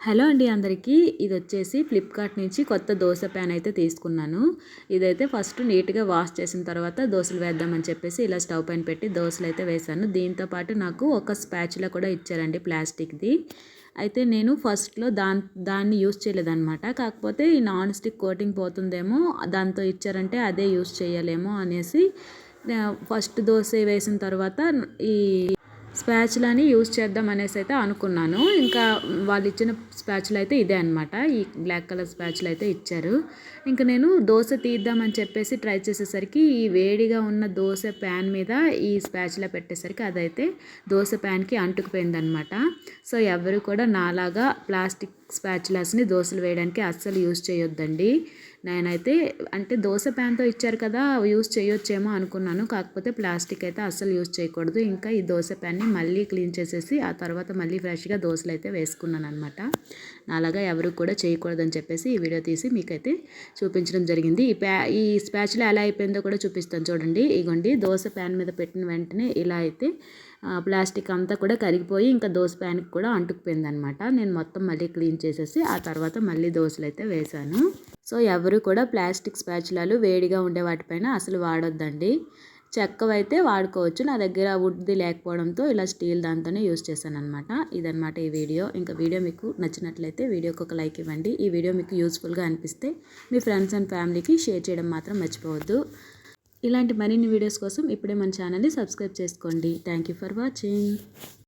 Hello అండి అందరికీ. ఇది వచ్చేసి ఫ్లిప్కార్ట్ నుంచి కొత్త దోశ ప్యాన్ అయితే తీసుకున్నాను. ఇదైతే ఫస్ట్ నీట్గా వాష్ చేసిన తర్వాత దోశలు వేద్దామని చెప్పేసి ఇలా స్టవ్ పైన పెట్టి దోశలు అయితే వేశాను. దీంతో పాటు నాకు ఒక స్పాచులా కూడా ఇచ్చారండి, ప్లాస్టిక్ది. అయితే నేను ఫస్ట్లో దాన్ని యూస్ చేయలేదన్నమాట. కాకపోతే ఈ నాన్ స్టిక్ కోటింగ్ పోతుందేమో దాంతో ఇచ్చారంటే అదే యూస్ చేయాలేమో అనేసి ఫస్ట్ దోశ వేసిన తర్వాత ఈ స్పాచులాని యూజ్ చేద్దాం అనేసి అయితే అనుకున్నాను. ఇంకా వాళ్ళు ఇచ్చిన స్పాచులా అయితే ఇదే అనమాట. ఈ బ్లాక్ కలర్ స్పాచులా అయితే ఇచ్చారు. ఇంకా నేను దోశ తీద్దామని చెప్పేసి ట్రై చేసేసరికి ఈ వేడిగా ఉన్న దోశ ప్యాన్ మీద ఈ స్పాచులా పెట్టేసరికి అదైతే దోశ ప్యాన్కి అంటుకుపోయిందనమాట. సో ఎవరు కూడా నాలాగా ప్లాస్టిక్ స్పాచులాస్ని దోశలు వేయడానికి అస్సలు యూజ్ చేయొద్దండి. నేనైతే అంటే దోశ ప్యాన్తో ఇచ్చారు కదా యూజ్ చేయొచ్చేమో అనుకున్నాను. కాకపోతే ప్లాస్టిక్ అయితే అస్సలు యూజ్ చేయకూడదు. ఇంకా ఈ దోశ ప్యాన్ని మళ్ళీ క్లీన్ చేసేసి ఆ తర్వాత మళ్ళీ ఫ్రెష్గా దోశలు అయితే వేసుకున్నాను అనమాట. అలాగా ఎవరు కూడా చేయకూడదని చెప్పేసి ఈ వీడియో తీసి మీకైతే చూపించడం జరిగింది. ఈ స్పాచులా ఎలా అయిపోయిందో కూడా చూపిస్తాను చూడండి. ఇగోండి, దోశ ప్యాన్ మీద పెట్టిన వెంటనే ఇలా అయితే ప్లాస్టిక్ అంతా కూడా కరిగిపోయి ఇంకా దోశ ప్యాన్కి కూడా అంటుకుపోయింది అనమాట. నేను మొత్తం మళ్ళీ క్లీన్ చేసేసి ఆ తర్వాత మళ్ళీ దోశలు అయితే వేశాను. సో ఎవరు కూడా ప్లాస్టిక్ స్పాచులాలు వేడిగా ఉండే వాటిపైన అసలు వాడొద్దండి. చెక్కవైతే వాడుకోవచ్చు. నా దగ్గర వుడ్ది లేకపోవడంతో ఇలా స్టీల్ దాంతోనే యూజ్ చేశాను అనమాట. ఇదనమాట ఈ వీడియో. ఇంకా వీడియో మీకు నచ్చినట్లయితే వీడియోకి ఒక లైక్ ఇవ్వండి. ఈ వీడియో మీకు యూస్ఫుల్గా అనిపిస్తే మీ ఫ్రెండ్స్ అండ్ ఫ్యామిలీకి షేర్ చేయడం మాత్రం మర్చిపోవద్దు. ఇలాంటి మరిన్ని వీడియోస్ కోసం ఇప్పుడే మన ఛానల్ని సబ్స్క్రైబ్ చేసుకోండి. Thank you for watching.